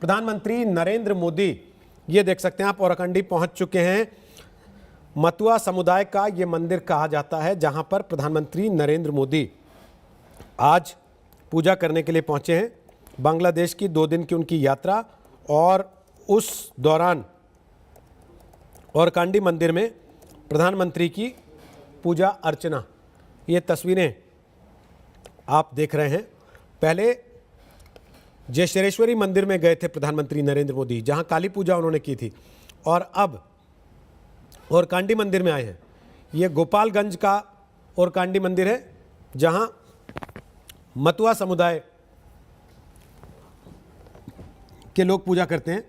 प्रधानमंत्री नरेंद्र मोदी, ये देख सकते हैं आप, ओराकांडी पहुंच चुके हैं। मतुआ समुदाय का ये मंदिर कहा जाता है जहां पर प्रधानमंत्री नरेंद्र मोदी आज पूजा करने के लिए पहुंचे हैं। बांग्लादेश की 2 दिन की उनकी यात्रा, और उस दौरान ओराकांडी मंदिर में प्रधानमंत्री की पूजा अर्चना, ये तस्वीरें आप देख रहे हैं। पहले जयशरेश्वरी मंदिर में गए थे प्रधानमंत्री नरेंद्र मोदी, जहां काली पूजा उन्होंने की थी, और अब ओराकांडी मंदिर में आए हैं। ये गोपालगंज का ओराकांडी मंदिर है जहां मतुआ समुदाय के लोग पूजा करते हैं।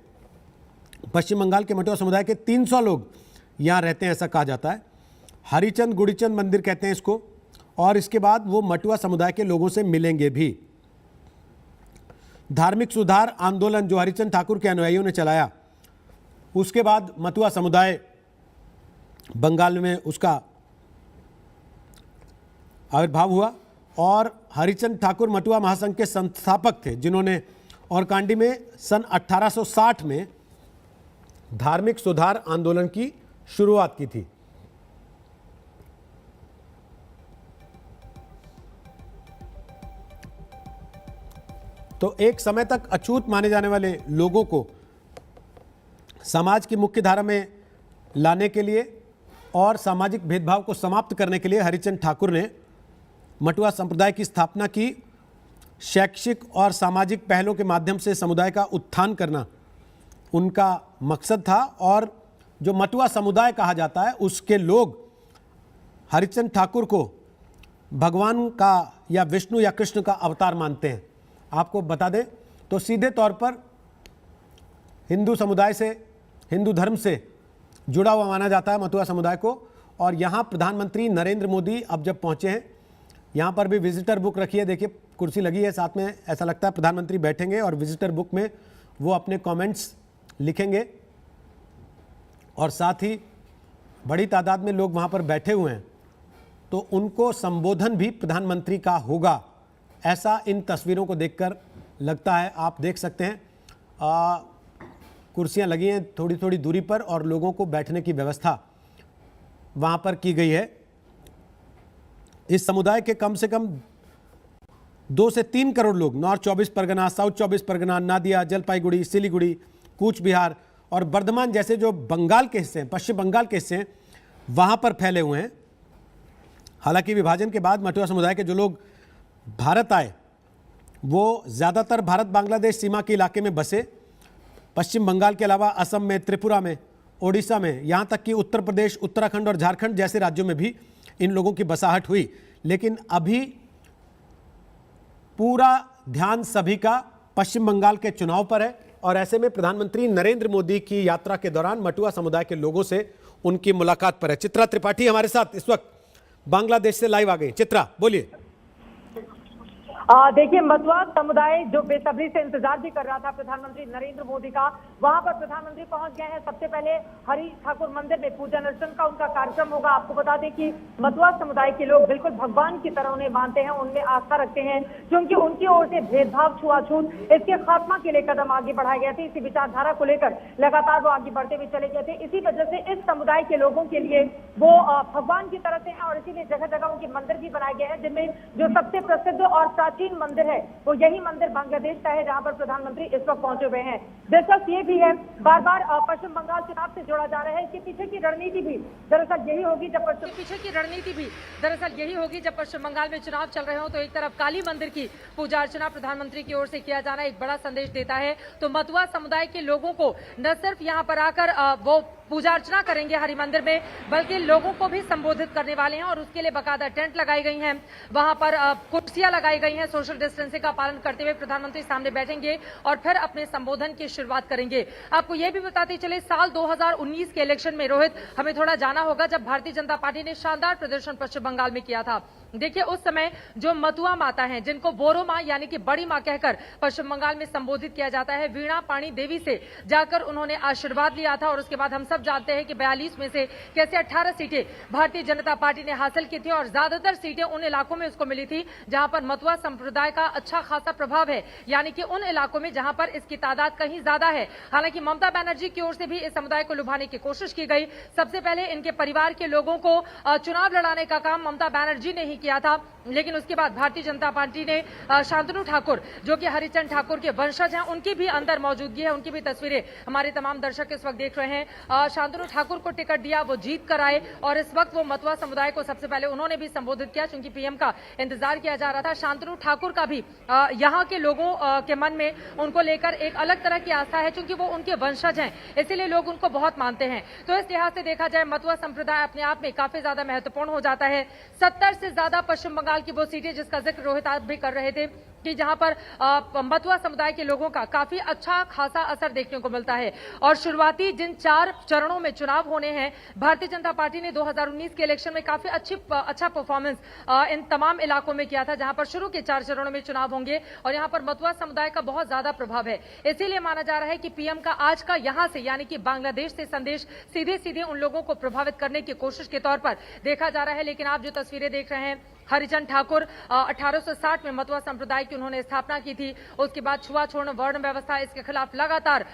पश्चिम बंगाल के मतुआ समुदाय के 300 लोग यहाँ रहते हैं, ऐसा कहा जाता है। हरिचंद गुड़ीचंद मंदिर कहते हैं इसको, और इसके बाद वो मतुआ समुदाय के लोगों से मिलेंगे भी। धार्मिक सुधार आंदोलन जो हरिचंद ठाकुर के अनुयायियों ने चलाया, उसके बाद मतुआ समुदाय बंगाल में उसका आविर्भाव हुआ, और हरिचंद ठाकुर मतुआ महासंघ के संस्थापक थे, जिन्होंने ओराकांडी में सन 1860 में धार्मिक सुधार आंदोलन की शुरुआत की थी। तो एक समय तक अछूत माने जाने वाले लोगों को समाज की मुख्य धारा में लाने के लिए और सामाजिक भेदभाव को समाप्त करने के लिए हरिचंद ठाकुर ने मतुआ संप्रदाय की स्थापना की। शैक्षिक और सामाजिक पहलों के माध्यम से समुदाय का उत्थान करना उनका मकसद था, और जो मतुआ समुदाय कहा जाता है उसके लोग हरिचंद ठाकुर को भगवान का या विष्णु या कृष्ण का अवतार मानते हैं। आपको बता दें तो सीधे तौर पर हिंदू समुदाय से, हिंदू धर्म से जुड़ा हुआ माना जाता है मतुआ समुदाय को। और यहाँ प्रधानमंत्री नरेंद्र मोदी अब जब पहुँचे हैं, यहाँ पर भी विजिटर बुक रखी है, देखिए कुर्सी लगी है साथ में, ऐसा लगता है प्रधानमंत्री बैठेंगे और विजिटर बुक में वो अपने कमेंट्स लिखेंगे, और साथ ही बड़ी तादाद में लोग वहाँ पर बैठे हुए हैं, तो उनको संबोधन भी प्रधानमंत्री का होगा, ऐसा इन तस्वीरों को देखकर लगता है। आप देख सकते हैं कुर्सियाँ लगी हैं थोड़ी थोड़ी दूरी पर, और लोगों को बैठने की व्यवस्था वहाँ पर की गई है। इस समुदाय के कम से कम 2 से 3 करोड़ लोग नॉर्थ 24 परगना, साउथ 24 परगना, नादिया, जलपाईगुड़ी, सिलीगुड़ी, कूच बिहार और बर्धमान जैसे जो बंगाल के हिस्से हैं, पश्चिम बंगाल के हिस्से हैं, वहाँ पर फैले हुए हैं। हालांकि विभाजन के बाद मतुआ समुदाय के जो लोग भारत आए, वो ज़्यादातर भारत बांग्लादेश सीमा के इलाके में बसे। पश्चिम बंगाल के अलावा असम में, त्रिपुरा में, ओडिशा में, यहाँ तक कि उत्तर प्रदेश, उत्तराखंड और झारखंड जैसे राज्यों में भी इन लोगों की बसाहट हुई। लेकिन अभी पूरा ध्यान सभी का पश्चिम बंगाल के चुनाव पर है, और ऐसे में प्रधानमंत्री नरेंद्र मोदी की यात्रा के दौरान मतुआ समुदाय के लोगों से उनकी मुलाकात पर है। चित्रा त्रिपाठी हमारे साथ इस वक्त बांग्लादेश से लाइव आ गई। चित्रा, बोलिए। देखिए, मतुआ समुदाय जो बेसब्री से इंतजार भी कर रहा था प्रधानमंत्री नरेंद्र मोदी का, वहां पर प्रधानमंत्री पहुंच गए हैं। सबसे पहले हरि ठाकुर मंदिर में पूजन अर्चन का उनका कार्यक्रम होगा। आपको बता दें कि मतुआ समुदाय के लोग बिल्कुल भगवान की तरह उन्हें मानते हैं, उनमें आस्था रखते हैं, क्योंकि उनकी ओर से भेदभाव, छुआछूत, इसके खात्मा के लिए कदम आगे बढ़ाए गए थे। इसी विचारधारा को लेकर लगातार वो आगे बढ़ते हुए चले गए थे। इसी वजह से इस समुदाय के लोगों के लिए वो भगवान की तरह से हैं, और इसीलिए जगह जगह उनके मंदिर भी बनाए गए हैं, जिनमें जो सबसे प्रसिद्ध और प्राचीन मंदिर है वो यही मंदिर बांग्लादेश का है, जहां पर प्रधानमंत्री इस वक्त पहुंचे हुए हैं। दिलचस्प ये भी है, बार बार पश्चिम बंगाल चुनाव से जोड़ा जा रहा है। इसके पीछे की रणनीति भी दरअसल यही होगी जब पश्चिम बंगाल में चुनाव चल रहे हो, तो एक तरफ काली मंदिर की पूजा अर्चना प्रधानमंत्री की ओर से किया जाना एक बड़ा संदेश देता है। तो मतुआ समुदाय के लोगों को न सिर्फ यहाँ पर आकर वो पूजा अर्चना करेंगे हरि मंदिर में, बल्कि लोगों को भी संबोधित करने वाले हैं, और उसके लिए बाकायदा टेंट लगाई गई हैं, वहां पर कुर्सियां लगाई गई हैं। सोशल डिस्टेंसिंग का पालन करते हुए प्रधानमंत्री सामने बैठेंगे और फिर अपने संबोधन की शुरुआत करेंगे। आपको यह भी बताते चले, साल 2019 के इलेक्शन में रोहित, हमें थोड़ा जाना होगा, जब भारतीय जनता पार्टी ने शानदार प्रदर्शन पश्चिम बंगाल में किया था, देखिए उस समय जो मतुआ माता हैं, जिनको बोरो माँ यानी कि बड़ी माँ कहकर पश्चिम बंगाल में संबोधित किया जाता है, वीणा पाणी देवी से जाकर उन्होंने आशीर्वाद लिया था। और उसके बाद हम सब जानते हैं कि 42 में से कैसे 18 सीटें भारतीय जनता पार्टी ने हासिल की थी और ज्यादातर सीटें उन इलाकों में उसको मिली थी जहां पर मतुआ संप्रदाय का अच्छा खासा प्रभाव है, यानी कि उन इलाकों में जहां पर इसकी तादाद कहीं ज्यादा है। हालांकि ममता बनर्जी की ओर से भी इस समुदाय को लुभाने की कोशिश की गई। सबसे पहले इनके परिवार के लोगों को चुनाव लड़ाने का काम ममता बनर्जी ने ही किया था, लेकिन उसके बाद भारतीय जनता पार्टी ने शांतनु ठाकुर जो कि हरिचंद ठाकुर के वंशज हैं, उनकी भी अंदर मौजूदगी है, उनकी भी तस्वीरें हमारे तमाम दर्शक इस वक्त देख रहे हैं। शांतनु ठाकुर को टिकट दिया, वो जीत कर आए और इस वक्त वो मतुआ समुदाय को सबसे पहले उन्होंने भी संबोधित किया, क्योंकि पीएम का इंतजार किया जा रहा था। शांतनु ठाकुर का भी यहाँ के लोगों के मन में उनको लेकर एक अलग तरह की आस्था है, क्योंकि वो उनके वंशज हैं, इसीलिए लोग उनको बहुत मानते हैं। तो इस लिहाज से देखा जाए मतुआ संप्रदाय अपने आप में काफी ज्यादा महत्वपूर्ण हो जाता है। 70 से ज्यादा पश्चिम बंगाल की वो सीटें जिसका जिक्र रोहित आप भी कर रहे थे कि जहां पर मतुआ समुदाय के लोगों का काफी अच्छा खासा असर देखने को मिलता है। और शुरुआती जिन 4 चरणों में चुनाव होने हैं, भारतीय जनता पार्टी ने 2019 के इलेक्शन में काफी अच्छा परफॉर्मेंस इन तमाम इलाकों में किया था, जहां पर शुरू के 4 चरणों में चुनाव होंगे और यहां पर मतुआ समुदाय का बहुत ज्यादा प्रभाव है। इसीलिए माना जा रहा है कि पीएम का आज का यहां से यानी कि बांग्लादेश से संदेश सीधे सीधे उन लोगों को प्रभावित करने की कोशिश के तौर पर देखा जा रहा है। लेकिन आप जो तस्वीरें देख रहे हैं, हरिचंद ठाकुर 1860 में मतुआ संप्रदाय की उन्होंने स्थापना की थी। उसके बाद छुआछूत वर्ण व्यवस्था, इसके खिलाफ लगातार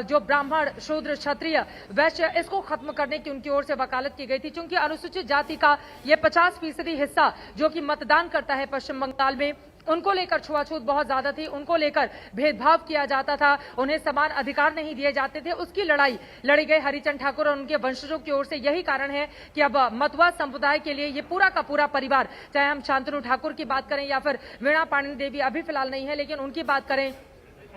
जो ब्राह्मण शूद्र क्षत्रिय वैश्य, इसको खत्म करने की उनकी ओर से वकालत की गई थी। क्योंकि अनुसूचित जाति का ये 50% हिस्सा जो कि मतदान करता है पश्चिम बंगाल में, उनको लेकर छुआछूत बहुत ज्यादा थी, उनको लेकर भेदभाव किया जाता था, उन्हें समान अधिकार नहीं दिए जाते थे। उसकी लड़ाई लड़ी गई हरिचंद ठाकुर और उनके वंशजों की ओर से। यही कारण है कि अब मतुआ संप्रदाय के लिए ये पूरा का पूरा परिवार, चाहे हम शांतनु ठाकुर की बात करें या फिर वीणा पाणी देवी अभी फिलहाल नहीं है, लेकिन उनकी बात करें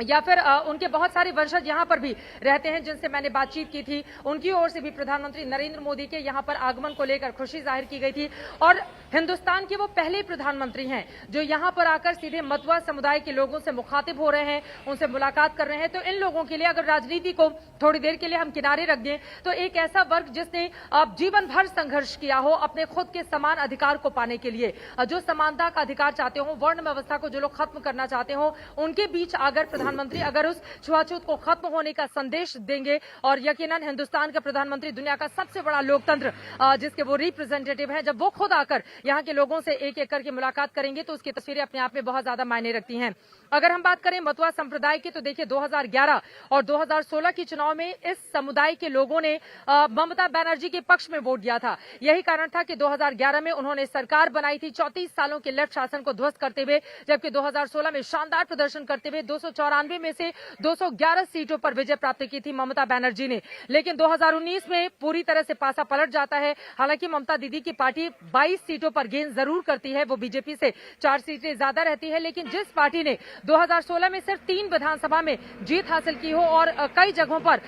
या फिर उनके बहुत सारे वंशज यहाँ पर भी रहते हैं जिनसे मैंने बातचीत की थी, उनकी ओर से भी प्रधानमंत्री नरेंद्र मोदी के यहाँ पर आगमन को लेकर खुशी जाहिर की गई थी। और हिंदुस्तान के वो पहले प्रधानमंत्री हैं जो यहाँ पर आकर सीधे मतुआ समुदाय के लोगों से मुखातिब हो रहे हैं, उनसे मुलाकात कर रहे हैं। तो इन लोगों के लिए अगर राजनीति को थोड़ी देर के लिए हम किनारे रख दें, तो एक ऐसा वर्ग जिसने जीवन भर संघर्ष किया हो अपने खुद के समान अधिकार को पाने के लिए, जो समानता का अधिकार चाहते हो, वर्ण व्यवस्था को जो लोग खत्म करना चाहते हो, उनके बीच अगर प्रधानमंत्री अगर उस छुआछूत को खत्म होने का संदेश देंगे, और यकीनन हिंदुस्तान का प्रधानमंत्री दुनिया का सबसे बड़ा लोकतंत्र जिसके वो रिप्रेजेंटेटिव हैं, जब वो खुद आकर यहाँ के लोगों से एक एक करके मुलाकात करेंगे तो उसकी तस्वीरें अपने आप में बहुत ज्यादा मायने रखती हैं। अगर हम बात करें मतुआ संप्रदाय की, तो देखिए 2011 और 2016 के चुनाव में इस समुदाय के लोगों ने ममता बनर्जी के पक्ष में वोट दिया था। यही कारण था कि 2011 में उन्होंने सरकार बनाई थी 34 सालों के लेफ्ट शासन को ध्वस्त करते हुए, जबकि 2016 में शानदार प्रदर्शन करते हुए 294 में से 211 सीटों पर विजय प्राप्त की थी ममता बनर्जी ने। लेकिन 2019 में पूरी तरह से पासा पलट जाता है। हालांकि ममता दीदी की पार्टी 22 सीटों पर गेंद जरूर करती है, वो बीजेपी से 4 सीटें ज्यादा रहती है, लेकिन जिस पार्टी ने 2016 में सिर्फ 3 विधानसभा में जीत हासिल की हो और कई जगहों पर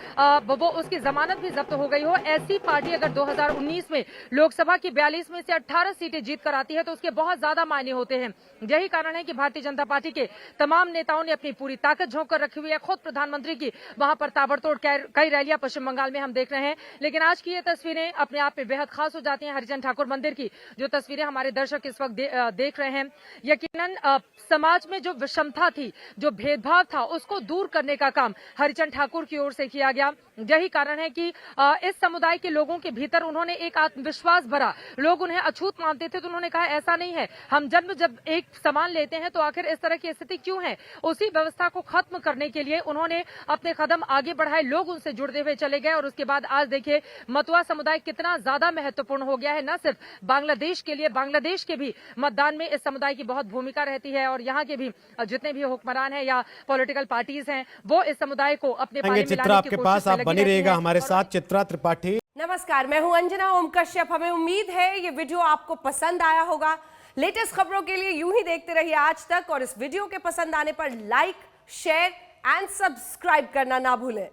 वो उसकी जमानत भी जब्त हो गई हो, ऐसी पार्टी अगर 2019 में लोकसभा की 42 में से 18 सीटें जीत कर आती है तो उसके बहुत ज्यादा मायने होते हैं। यही कारण है कि भारतीय जनता पार्टी के तमाम नेताओं ने अपनी पूरी ताकत झोंक कर रखी हुई है। खुद प्रधानमंत्री की वहां पर ताबड़तोड़ कई रैलियां पश्चिम बंगाल में हम देख रहे हैं। लेकिन आज की ये तस्वीरें अपने आप में बेहद खास हो जाती हैं। हरिचंद ठाकुर मंदिर की जो तस्वीरें हमारे दर्शक इस वक्त देख रहे हैं, यकीनन समाज में जो विषमता थी, जो भेदभाव था, उसको दूर करने का काम हरिचंद ठाकुर की ओर से किया गया। यही कारण है कि इस समुदाय के लोगों के भीतर उन्होंने एक आत्मविश्वास भरा। लोग उन्हें अछूत मानते थे तो उन्होंने कहा ऐसा नहीं है, हम जन्म जब एक समान लेते हैं तो आखिर इस तरह की स्थिति क्यों है। उसी व्यवस्था को खत्म करने के लिए उन्होंने अपने कदम आगे बढ़ाए, लोग उनसे जुड़ते हुए चले गए और उसके बाद आज देखिए मतुआ समुदाय कितना ज्यादा महत्वपूर्ण हो गया है। न सिर्फ बांग्लादेश के लिए, बांग्लादेश के भी मतदान में इस समुदाय की बहुत भूमिका रहती है और यहाँ के भी जितने भी हुक्मरान हैं या पॉलिटिकल पार्टीज हैं वो इस समुदाय को अपने पाले में लाने की कोशिश में लगी बनी रहेगा हमारे साथ चित्रा त्रिपाठी। नमस्कार, मैं हूं अंजना ओम कश्यप। हमें उम्मीद है ये वीडियो आपको पसंद आया होगा। लेटेस्ट खबरों के लिए यूं ही देखते रहिए आज तक और इस वीडियो के पसंद आने पर लाइक, शेयर एंड सब्सक्राइब करना ना भूलें।